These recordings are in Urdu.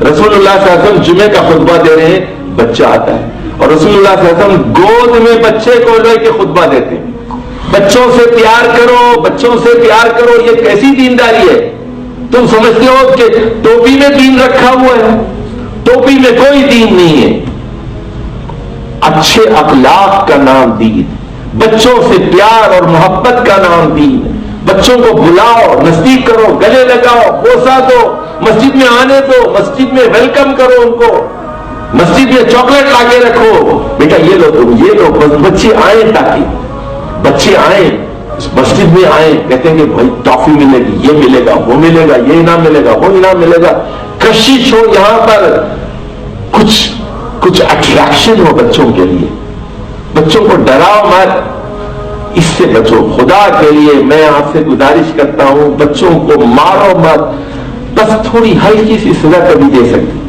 رسول اللہ صلی اللہ علیہ وسلم جمعے کا خطبہ دے رہے ہیں، بچہ آتا ہے اور رسول اللہ صلی اللہ علیہ وسلم گود میں بچے کو لے کے خطبہ دیتے ہیں، بچوں سے پیار کرو، بچوں سے پیار کرو۔ یہ کیسی دینداری ہے؟ تم سمجھتے ہو کہ ٹوپی میں دین رکھا ہوا ہے؟ ٹوپی میں کوئی دین نہیں ہے۔ اچھے اخلاق کا نام دین، بچوں سے پیار اور محبت کا نام دین۔ بچوں کو بلاؤ، نزدیک کرو، گلے لگاؤ، بوسا دو، مسجد میں آنے دو، مسجد میں ویلکم کرو ان کو، مسجد میں چاکلیٹ لا کے رکھو، بیٹا یہ لو تم، یہ لو، بچے آئیں، تاکہ بچے آئیں مسجد میں آئیں، کہتے ہیں کہ بھائی ٹافی ملے گی، یہ ملے گا، وہ ملے گا، یہ انعام ملے گا، وہ انعام ملے گا۔ کشش ہو یہاں پر، کچھ اٹریکشن ہو بچوں کے لیے، بچوں کو ڈراؤ مت، اس سے بچو۔ خدا کے لیے میں آپ سے گزارش کرتا ہوں، بچوں کو مارو مت، بس تھوڑی ہلکی سی سزا کبھی دے سکتی۔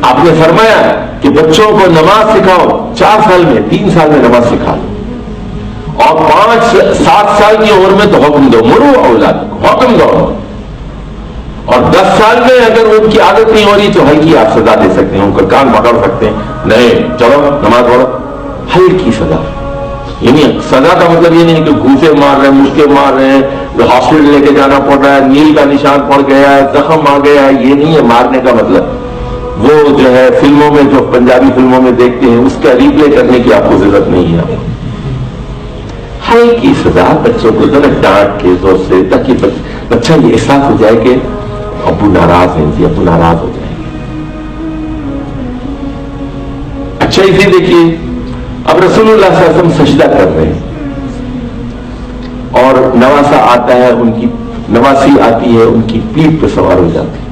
آپ نے فرمایا کہ بچوں کو نماز سکھاؤ، 4 سال میں، 3 سال میں نماز سکھا لو، اور 5-7 سال کی عمر میں تو حکم دو، مرو اولاد کو حکم دو، اور 10 سال میں اگر ان کی عادت نہیں ہو رہی تو ہلکی آپ سزا دے سکتے ہیں، ان کا کان پکڑ سکتے ہیں، نہیں چلو نماز پڑھو، ہلکی سزا۔ یعنی سزا کا مطلب یہ نہیں کہ گھوسے مار رہے ہیں، مشکے مار رہے ہیں، ہاسپٹل لے کے جانا پڑ رہا ہے، نیل کا نشان پڑ گیا ہے، زخم آ گیا ہے، یہ نہیں ہے مارنے کا مطلب۔ وہ جو ہے فلموں میں، جو پنجابی فلموں میں دیکھتے ہیں، اس کا ریپلے کرنے کی آپ کو ضرورت نہیں ہے۔ ہلکی سزا، بچوں کو ذرا ڈانٹ کے زور سے، تاکہ بچہ یہ احساس ہو جائے کہ ابو ناراض ہیں جی، ابو ناراض ہو جائیں گے۔ اچھا اسی دیکھیے، اب رسول اللہ صلی اللہ علیہ وسلم سجدہ کر رہے ہیں اور نواسا آتا ہے، ان کی نواسی آتی ہے، ان کی پیٹھ پہ سوار ہو جاتی ہے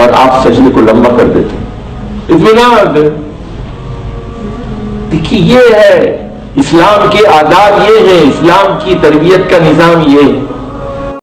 اور آپ سجدے کو لمبا کر دیتے ہیں۔ اطمینان دیکھیے، یہ ہے اسلام کے آداب، یہ ہے اسلام کی تربیت کا نظام، یہ ہے۔